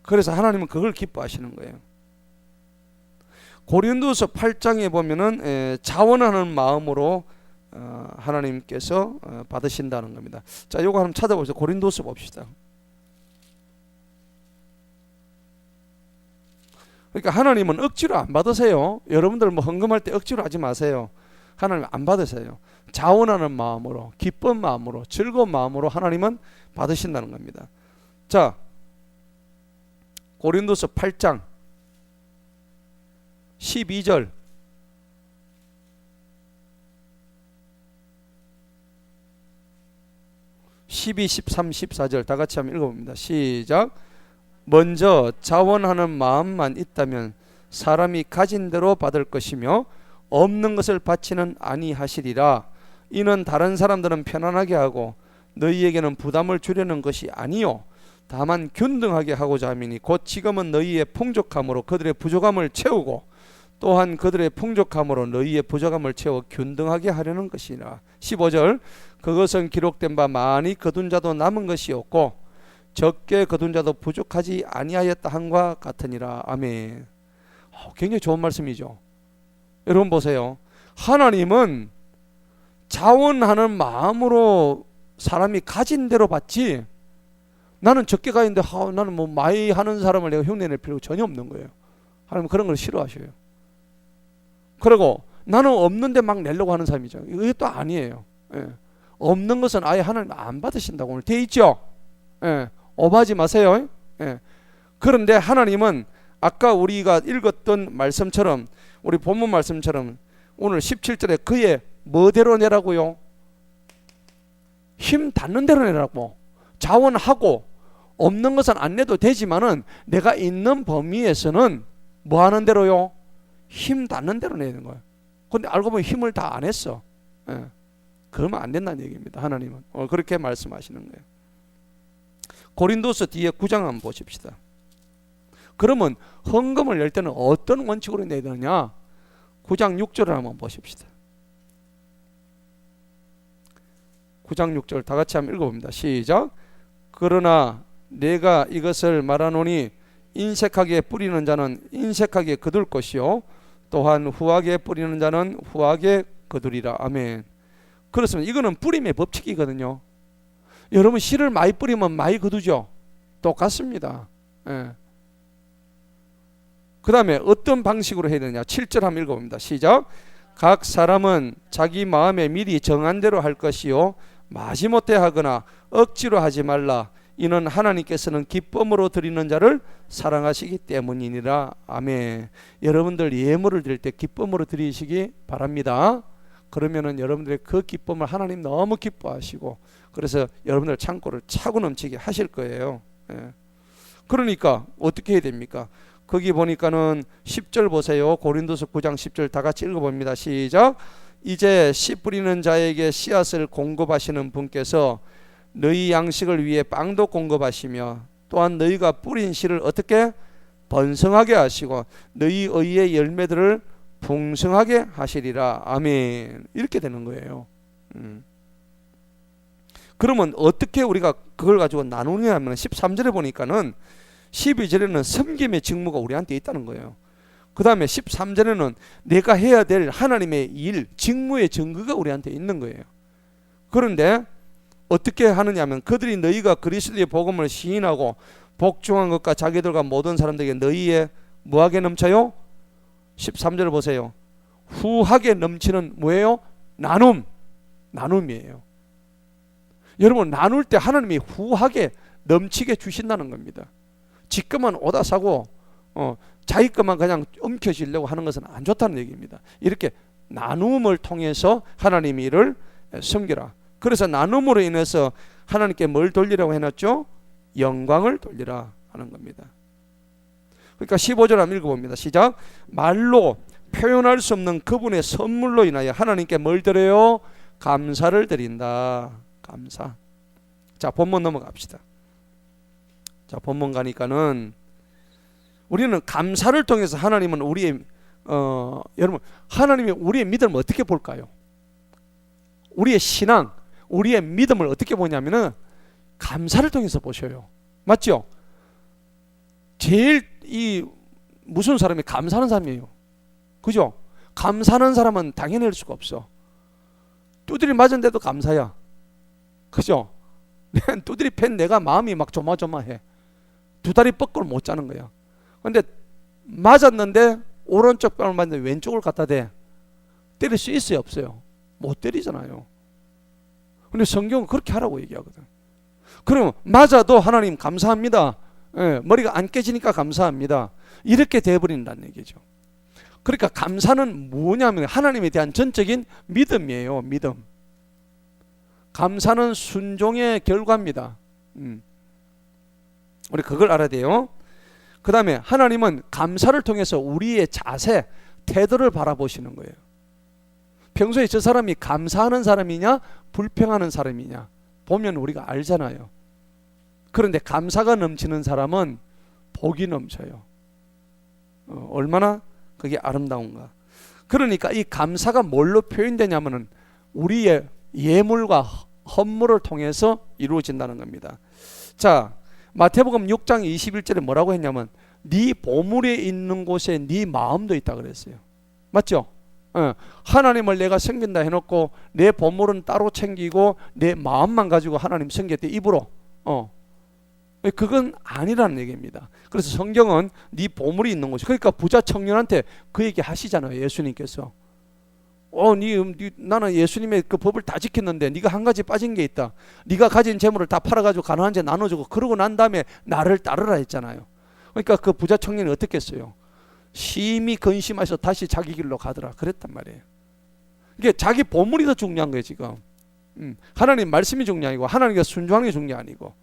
그래서 하나님은 그걸 기뻐하시는 거예요. 고린도서 8장에 보면은 자원하는 마음으로 하나님께서 받으신다는 겁니다. 자, 요거 한번 찾아보세요. 고린도서 봅시다. 그러니까 하나님은 억지로 안 받으세요. 여러분들 뭐 헌금할 때 억지로 하지 마세요. 하나님 안 받으세요. 자원하는 마음으로, 기쁜 마음으로, 즐거운 마음으로 하나님은 받으신다는 겁니다. 자, 고린도서 8장 12절. 12, 13, 14절 다 같이 한번 읽어봅니다. 시작. 먼저 자원하는 마음만 있다면 사람이 가진 대로 받을 것이며 없는 것을 받지는 아니하시리라. 이는 다른 사람들은 편안하게 하고 너희에게는 부담을 주려는 것이 아니요 다만 균등하게 하고자 함이니 곧 지금은 너희의 풍족함으로 그들의 부족함을 채우고 또한 그들의 풍족함으로 너희의 부족함을 채워 균등하게 하려는 것이라. 15절. 그것은 기록된 바 많이 거둔 자도 남은 것이 없고 적게 거둔 자도 부족하지 아니하였다 함과 같으니라. 아멘. 굉장히 좋은 말씀이죠. 여러분 보세요. 하나님은 자원하는 마음으로 사람이 가진 대로 받지, 나는 적게 가는데 나는 뭐 많이 하는 사람을 내가 흉내낼 필요가 전혀 없는 거예요. 하나님은 그런 걸 싫어하셔요. 그리고 나는 없는데 막 내려고 하는 사람이죠. 이것도 아니에요. 없는 것은 아예 하나님 안 받으신다고 오늘 돼 있죠. 오버하지 마세요. 그런데 하나님은 아까 우리가 읽었던 말씀처럼, 우리 본문 말씀처럼 오늘 17절에 그의 뭐대로 내라고요? 힘 닿는 대로 내라고. 자원하고 없는 것은 안 내도 되지만은 내가 있는 범위에서는 뭐 하는 대로요? 힘 닿는 대로 내는 거예요. 근데 알고 보면 힘을 다 안 했어. 그러면 안 된다는 얘기입니다. 하나님은 그렇게 말씀하시는 거예요. 고린도서 뒤에 9장 한번 보십시다. 그러면 헌금을 낼 때는 어떤 원칙으로 내야 되느냐? 9장 6절을 한번 보십시다. 9장 6절 다 같이 한번 읽어봅니다. 시작. 그러나 내가 이것을 말하노니 인색하게 뿌리는 자는 인색하게 거둘 것이요 또한 후하게 뿌리는 자는 후하게 거두리라. 아멘. 그렇습니다. 이거는 뿌림의 법칙이거든요. 여러분 씨를 많이 뿌리면 많이 거두죠. 똑같습니다. 그 다음에 어떤 방식으로 해야 되냐? 7절 한번 읽어봅니다. 시작. 각 사람은 자기 마음에 미리 정한 대로 할 것이요 마지못해 하거나 억지로 하지 말라. 이는 하나님께서는 기쁨으로 드리는 자를 사랑하시기 때문이니라. 아멘. 여러분들 예물을 드릴 때 기쁨으로 드리시기 바랍니다. 그러면은 여러분들의 그 기쁨을 하나님 너무 기뻐하시고 그래서 여러분들 창고를 차고 넘치게 하실 거예요. 그러니까 어떻게 해야 됩니까? 거기 보니까는 10절 보세요. 고린도서 9장 10절 다 같이 읽어봅니다. 시작. 이제 씨 뿌리는 자에게 씨앗을 공급하시는 분께서 너희 양식을 위해 빵도 공급하시며 또한 너희가 뿌린 씨를 어떻게 번성하게 하시고 너희 의의 열매들을 풍성하게 하시리라. 아멘. 이렇게 되는 거예요. 그러면 어떻게 우리가 그걸 가지고 나누냐 하면 13절에 보니까는 12절에는 섬김의 직무가 우리한테 있다는 거예요. 그 다음에 13절에는 내가 해야 될 하나님의 일, 직무의 증거가 우리한테 있는 거예요. 그런데 어떻게 하느냐면 그들이 너희가 그리스도의 복음을 시인하고 복종한 것과 자기들과 모든 사람들에게 너희의 뭐하게 넘쳐요? 13절을 보세요. 후하게 넘치는 뭐예요? 나눔이에요. 여러분, 나눌 때 하나님이 후하게 넘치게 주신다는 겁니다. 지 것만 오다 사고 자기 것만 그냥 움켜쥐려고 하는 것은 안 좋다는 얘기입니다. 이렇게 나눔을 통해서 하나님의 일을 섬기라. 그래서 나눔으로 인해서 하나님께 뭘 돌리라고 해놨죠? 영광을 돌리라 하는 겁니다. 그러니까 15절 한번 읽어봅니다. 시작. 말로 표현할 수 없는 그분의 선물로 인하여 하나님께 뭘 드려요? 감사를 드린다. 감사. 자, 본문 넘어갑시다. 자, 본문 가니까는 우리는 감사를 통해서 하나님은 우리의 여러분, 하나님이 우리의 믿음을 어떻게 볼까요? 우리의 신앙, 우리의 믿음을 어떻게 보냐면은 감사를 통해서 보셔요. 맞죠? 제일 무슨 사람이 감사하는 사람이에요. 그죠? 감사하는 사람은 당연히 할 수가 없어. 두드리 맞은데도 감사야. 그죠? 두드리 팬 내가 마음이 막 조마조마해. 두 다리 뻗고를 못 자는 거야. 근데 맞았는데 오른쪽 뺨을 맞는데 왼쪽을 갖다 대. 때릴 수 있어요, 없어요? 못 때리잖아요. 근데 성경은 그렇게 하라고 얘기하거든. 그럼 맞아도 하나님 감사합니다. 예, 머리가 안 깨지니까 감사합니다. 이렇게 돼버린다는 얘기죠. 그러니까 감사는 뭐냐면 하나님에 대한 전적인 믿음이에요. 믿음. 감사는 순종의 결과입니다. 우리 그걸 알아야 돼요. 그 다음에 하나님은 감사를 통해서 우리의 자세, 태도를 바라보시는 거예요. 평소에 저 사람이 감사하는 사람이냐 불평하는 사람이냐 보면 우리가 알잖아요. 그런데 감사가 넘치는 사람은 복이 넘쳐요. 얼마나 그게 아름다운가. 그러니까 이 감사가 뭘로 표현되냐면은 우리의 예물과 헌물을 통해서 이루어진다는 겁니다. 자, 마태복음 6장 21절에 뭐라고 했냐면 네 보물에 있는 곳에 네 마음도 있다 그랬어요. 맞죠? 하나님을 내가 섬긴다 해놓고 내 보물은 따로 챙기고 내 마음만 가지고 하나님 섬겼대 입으로 그건 아니라는 얘기입니다. 그래서 성경은 네 보물이 있는 곳이, 그러니까 부자 청년한테 그 얘기 하시잖아요. 예수님께서 나는 예수님의 그 법을 다 지켰는데 네가 한 가지 빠진 게 있다. 네가 가진 재물을 다 팔아가지고 가난한 자 나눠주고 그러고 난 다음에 나를 따르라 했잖아요. 그러니까 그 부자 청년이 어떻게 했어요? 심히 근심해서 다시 자기 길로 가더라 그랬단 말이에요. 이게 자기 보물이 더 중요한 거예요 지금. 하나님 말씀이 중요하고 하나님께 순종하는 게 중요한 게 아니고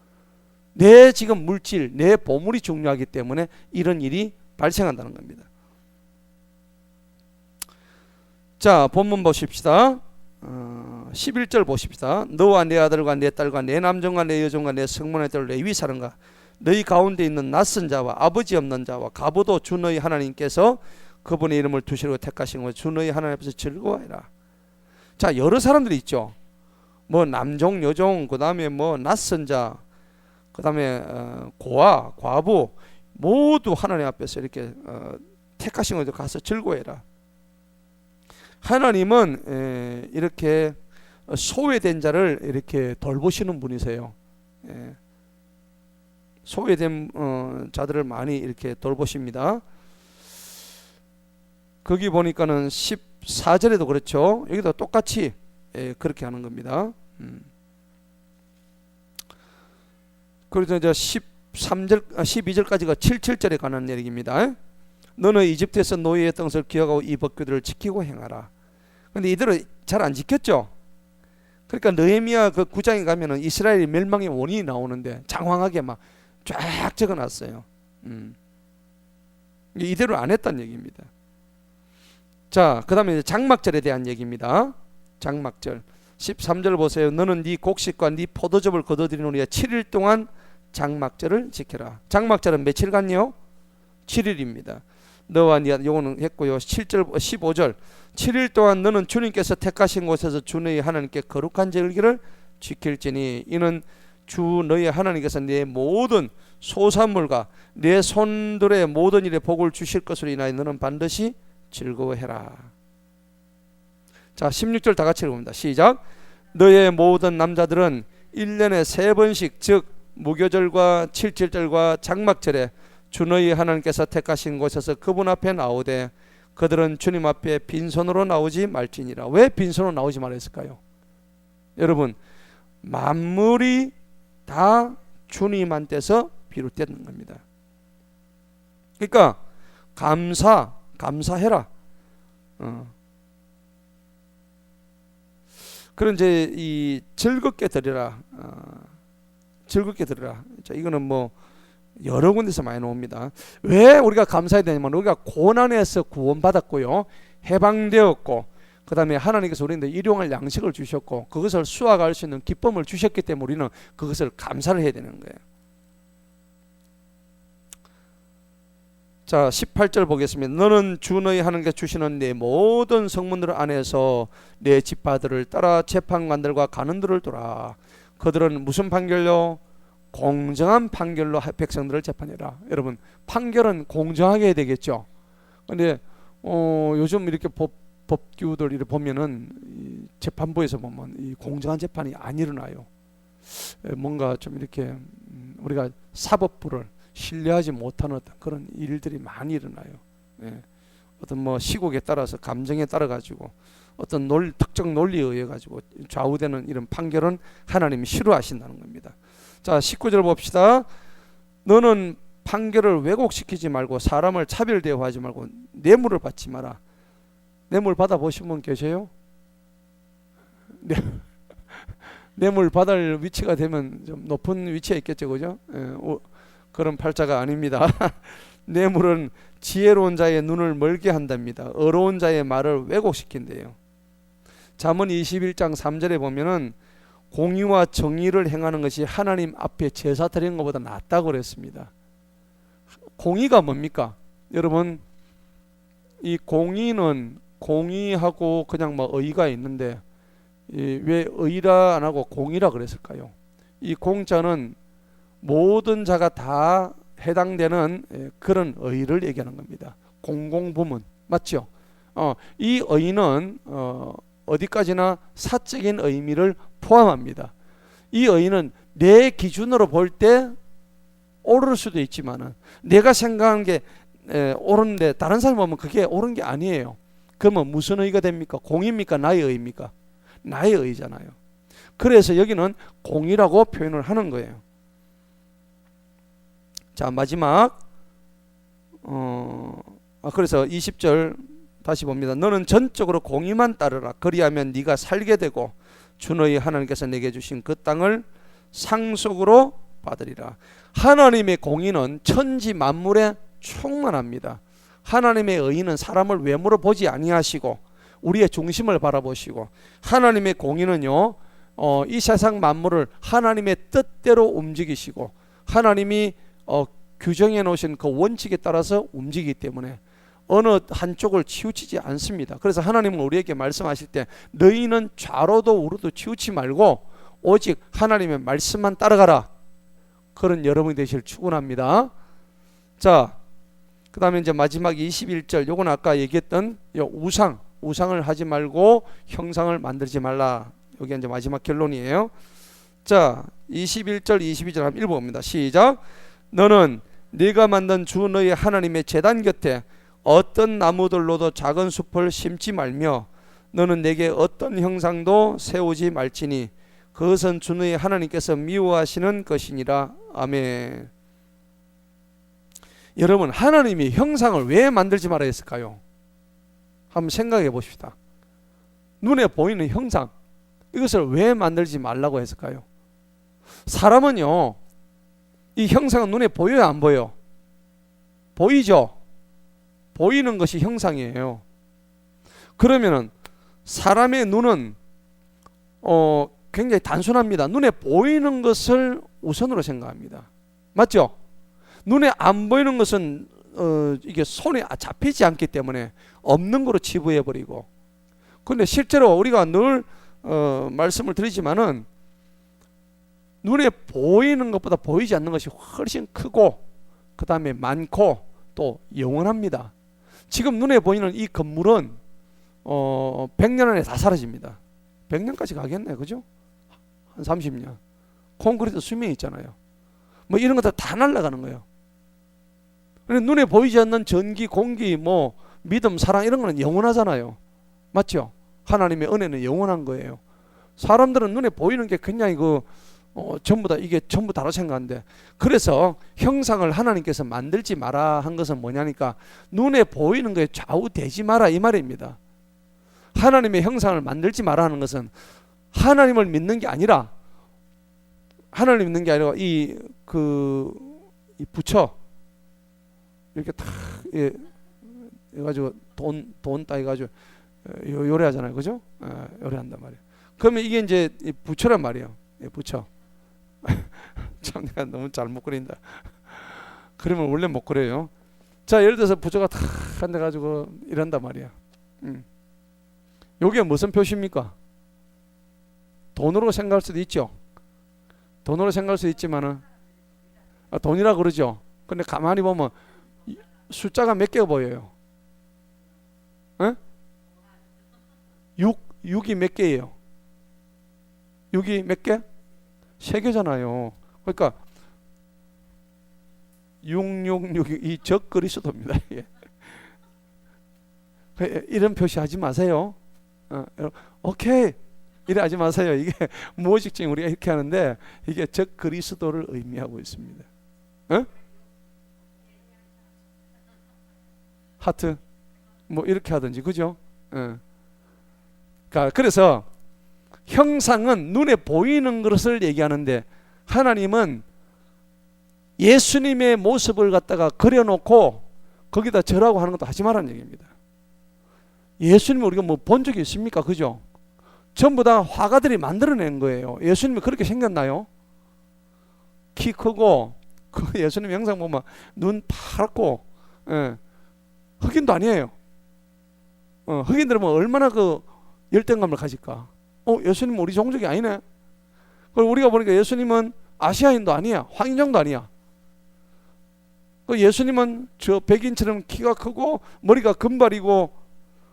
내 지금 물질, 내 보물이 중요하기 때문에 이런 일이 발생한다는 겁니다. 자, 본문 보십시다. 11절 보십시다. 너와 내 아들과 내 딸과 내 남종과 내 여종과 내 성문의 딸 레위 사람과 너희 가운데 있는 낯선 자와 아버지 없는 자와 가부도 주 너희 하나님께서 그분의 이름을 두시려고 택하신 것 주 너희 하나님 앞에서 즐거워해라. 자, 여러 사람들이 있죠. 뭐 남종, 여종, 그 다음에 뭐 낯선 자, 그 다음에 고아, 과부 모두 하나님 앞에서 이렇게 택하신 것을 가서 즐거워해라. 하나님은 이렇게 소외된 자를 이렇게 돌보시는 분이세요. 소외된 자들을 많이 이렇게 돌보십니다. 거기 보니까는 14절에도 그렇죠. 여기도 똑같이 그렇게 하는 겁니다. 그래서 이제 12절까지가 77절에 관한 얘기입니다. 너는 이집트에서 노예했던 것을 기억하고 이 법규들을 지키고 행하라. 근데 이들은 잘 안 지켰죠. 그러니까 느헤미야 그 9장에 가면은 이스라엘 멸망의 원인이 나오는데 장황하게 막 쫙 적어놨어요. 이대로 안 했다는 얘기입니다. 자, 그 다음에 장막절에 대한 얘기입니다. 장막절 13절 보세요. 너는 네 곡식과 네 포도즙을 거둬들이노니 7일 동안 장막절을 지켜라. 장막절은 며칠간요? 7일입니다. 너와 네 요거는 했고요. 7절 15절 7일 동안 너는 주님께서 택하신 곳에서 주 너희 하나님께 거룩한 절기를 지킬지니 이는 주 너희 하나님께서 네 모든 소산물과 내 손들의 모든 일에 복을 주실 것으로 인하여 너는 반드시 즐거워해라. 자, 16절 다 같이 읽어봅니다. 시작. 너의 모든 남자들은 1년에 3번씩 즉 무교절과 칠칠절과 장막절에 주 너희 하나님께서 택하신 곳에서 그분 앞에 나오되 그들은 주님 앞에 빈손으로 나오지 말지니라. 왜 빈손으로 나오지 말았을까요? 여러분, 만물이 다 주님한테서 비롯되는 겁니다. 그러니까 감사해라. 그런 이제 이 즐겁게 드리라. 즐겁게 드리라. 자, 이거는 뭐 여러 군데서 많이 나옵니다. 왜 우리가 감사해야 되냐면 우리가 고난에서 구원받았고요, 해방되었고, 그 다음에 하나님께서 우리한테 일용할 양식을 주셨고 그것을 수확할 수 있는 기쁨을 주셨기 때문에 우리는 그것을 감사를 해야 되는 거예요. 자, 18절 보겠습니다. 너는 주 너희 하나님께 주시는 내 모든 성문들 안에서 내 지파들을 따라 재판관들과 간원들을 돌아. 그들은 무슨 판결로? 공정한 판결로 백성들을 재판해라. 여러분, 판결은 공정하게 해야 되겠죠. 근데 요즘 이렇게 법규들 이렇게 보면은 이 재판부에서 보면 이 공정한 재판이 안 일어나요. 뭔가 좀 이렇게 우리가 사법부를 신뢰하지 못하는 어떤 그런 일들이 많이 일어나요. 예. 어떤 뭐 시국에 따라서 감정에 따라 가지고 어떤 특정 논리에 의해 가지고 좌우되는 이런 판결은 하나님이 싫어하신다는 겁니다. 자, 19절 봅시다. 너는 판결을 왜곡시키지 말고 사람을 차별 대우하지 말고 뇌물을 받지 마라. 뇌물 받아 보신 분 계세요? 뇌물 받을 위치가 되면 좀 높은 위치에 있겠죠, 그죠? 예, 그런 팔자가 아닙니다. 뇌물은 지혜로운 자의 눈을 멀게 한답니다. 어려운 자의 말을 왜곡시킨대요. 잠언 21장 3절에 보면은 공의와 정의를 행하는 것이 하나님 앞에 제사 드리는 것보다 낫다고 그랬습니다. 공의가 뭡니까? 여러분, 이 공의는 공의하고 그냥 뭐 의가 있는데 왜 의라 안 하고 공의라 그랬을까요? 이 공자는 모든 자가 다 해당되는 그런 의를 얘기하는 겁니다. 공공부문 맞죠? 이 의는 어디까지나 사적인 의미를 포함합니다. 이 의는 내 기준으로 볼 때 옳을 수도 있지만은 내가 생각한 게 옳은데 다른 사람 보면 그게 옳은 게 아니에요. 그러면 무슨 의가 됩니까? 공입니까? 나의 의입니까? 나의 의잖아요. 그래서 여기는 공이라고 표현을 하는 거예요. 자, 마지막 그래서 20절 다시 봅니다. 너는 전적으로 공의만 따르라. 그리하면 네가 살게 되고 주 너희 하나님께서 내게 주신 그 땅을 상속으로 받으리라. 하나님의 공의는 천지 만물에 충만합니다. 하나님의 의는 사람을 외모로 보지 아니하시고 우리의 중심을 바라보시고, 하나님의 공의는요 이 세상 만물을 하나님의 뜻대로 움직이시고 하나님이 규정해 놓으신 그 원칙에 따라서 움직이기 때문에 어느 한쪽을 치우치지 않습니다. 그래서 하나님은 우리에게 말씀하실 때 너희는 좌로도 우로도 치우치 말고 오직 하나님의 말씀만 따라가라. 그런 여러분이 되시길 축원합니다. 자, 그 다음에 이제 마지막 21절, 요건 아까 얘기했던 우상을 하지 말고 형상을 만들지 말라. 여기 이제 마지막 결론이에요. 자, 21절 22절 한번 읽어봅니다. 시작. 너는 네가 만든 주 너희 하나님의 제단 곁에 어떤 나무들로도 작은 숲을 심지 말며 너는 내게 어떤 형상도 세우지 말지니 그것은 주 너희 하나님께서 미워하시는 것이니라. 아멘. 여러분, 하나님이 형상을 왜 만들지 말아야 했을까요? 한번 생각해 봅시다. 눈에 보이는 형상, 이것을 왜 만들지 말라고 했을까요? 사람은요, 이 형상은 눈에 보여요, 안 보여? 보이죠? 보이는 것이 형상이에요. 그러면은 사람의 눈은 굉장히 단순합니다. 눈에 보이는 것을 우선으로 생각합니다. 맞죠? 눈에 안 보이는 것은 이게 손에 잡히지 않기 때문에 없는 거로 치부해 버리고. 근데 실제로 우리가 늘 말씀을 드리지만은 눈에 보이는 것보다 보이지 않는 것이 훨씬 크고 그 다음에 많고 또 영원합니다. 지금 눈에 보이는 이 건물은 100년 안에 다 사라집니다. 100년까지 가겠네, 그죠? 한 30년. 콘크리트 수명이 있잖아요. 뭐 이런 것들 다 날아가는 거예요. 눈에 보이지 않는 전기, 공기, 뭐 믿음, 사랑 이런 거는 영원하잖아요. 맞죠? 하나님의 은혜는 영원한 거예요. 사람들은 눈에 보이는 게 그냥 전부 다 이게 전부 다로 생각하는데, 그래서 형상을 하나님께서 만들지 마라 한 것은 뭐냐니까 눈에 보이는 거에 좌우되지 마라 이 말입니다. 하나님의 형상을 만들지 마라 하는 것은 하나님을 믿는 게 아니라, 하나님을 믿는 게 아니라 이 부처 이렇게 탁 해가지고 돈 따해가지고 요래하잖아요, 그죠? 요래한단 말이에요. 그러면 이게 이제 부처란 말이에요. 부처. 참 내가 너무 잘못 그린다. 그러면 원래 못 그려요. 자, 예를 들어서 부처가 탁 앉아가지고 이런단 말이야. 요게 무슨 표시입니까? 돈으로 생각할 수도 있죠. 돈으로 생각할 수 있지만은 돈이라 그러죠. 근데 가만히 보면 숫자가 몇 개가 보여요? 6이 몇 개예요? 6이 몇 개? 3개잖아요. 그러니까 666 이 적그리스도입니다. 이런 표시하지 마세요. 오케이 이래 하지 마세요. 이게 무의식적인 우리가 이렇게 하는데 이게 적그리스도를 의미하고 있습니다. 하트 뭐 이렇게 하든지, 그죠? 그래서 형상은 눈에 보이는 것을 얘기하는데, 하나님은 예수님의 모습을 갖다가 그려놓고 거기다 절하고 하는 것도 하지 말라는 얘기입니다. 예수님을 우리가 뭐 본 적이 있습니까? 그죠? 전부 다 화가들이 만들어낸 거예요. 예수님이 그렇게 생겼나요? 키 크고 그 예수님 영상 보면 눈 파랗고, 흑인도 아니에요. 흑인들은 뭐 얼마나 그 열등감을 가질까? 예수님은 우리 종족이 아니네. 그리고 우리가 보니까 예수님은 아시아인도 아니야. 황인종도 아니야. 예수님은 저 백인처럼 키가 크고 머리가 금발이고,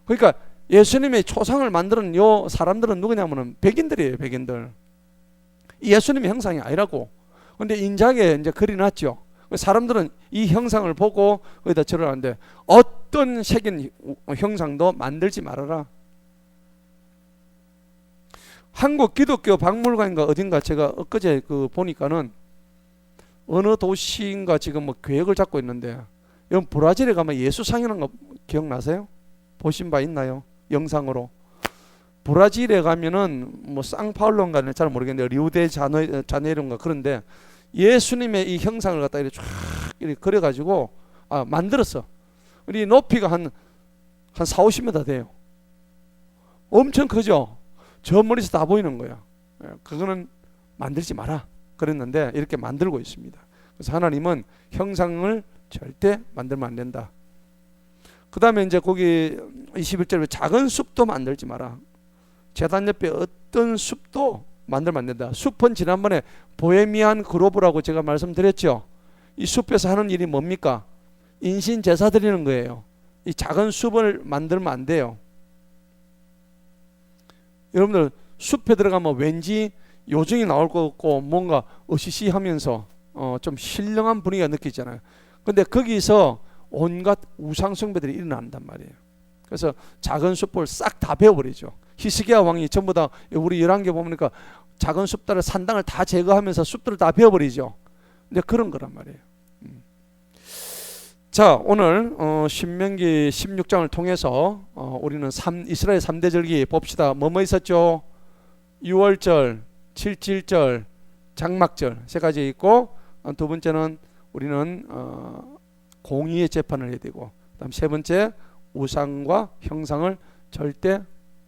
그러니까 예수님의 초상을 만드는 요 사람들은 누구냐면은 백인들이에요. 백인들. 예수님의 형상이 아니라고. 근데 인자하게 이제 그려놨죠. 사람들은 이 형상을 보고 거기다 절을 하는데, 어떤 색인 형상도 만들지 말아라. 한국 기독교 박물관인가 어딘가 제가 엊그제 보니까는 어느 도시인가 지금 뭐 계획을 잡고 있는데, 여기 브라질에 가면 예수 상이라는 거 기억나세요? 보신 바 있나요? 영상으로. 브라질에 가면은 뭐 상파울로인가는 잘 모르겠는데 리우데자네이루인가 그런데 예수님의 이 형상을 갖다 이렇게 쫙 이렇게 그려가지고 만들었어. 우리 높이가 한 4, 50m 돼요. 엄청 크죠? 저 멀리서 다 보이는 거야. 그거는 만들지 마라 그랬는데 이렇게 만들고 있습니다. 그래서 하나님은 형상을 절대 만들면 안 된다. 그 다음에 이제 거기 21절에 작은 숲도 만들지 마라. 제단 옆에 어떤 숲도 만들면 안 된다. 숲은 지난번에 보헤미안 그로브라고 제가 말씀드렸죠. 이 숲에서 하는 일이 뭡니까? 인신 제사 드리는 거예요. 이 작은 숲을 만들면 안 돼요. 여러분들 숲에 들어가면 왠지 요정이 나올 것 같고 뭔가 으시시하면서 좀 신령한 분위기가 느껴지잖아요. 근데 거기서 온갖 우상 숭배들이 일어난단 말이에요. 그래서 작은 숲을 싹 다 베어버리죠. 히스기야 왕이 전부 다 우리 열왕기 보니까 작은 숲들을 산당을 다 제거하면서 숲들을 다 베어버리죠. 근데 그런 거란 말이에요. 자, 오늘 신명기 16장을 통해서 우리는 이스라엘 3대 절기 봅시다. 뭐뭐 있었죠? 6월절, 7.7절, 장막절 세 가지 있고, 두 번째는 우리는 공의의 재판을 해야 되고, 그다음 세 번째 우상과 형상을 절대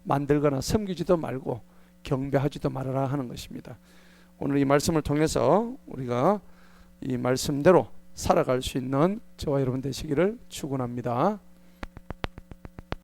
만들거나 섬기지도 말고 경배하지도 말아라 하는 것입니다. 오늘 이 말씀을 통해서 우리가 이 말씀대로 살아갈 수 있는 저와 여러분 되시기를 축원합니다.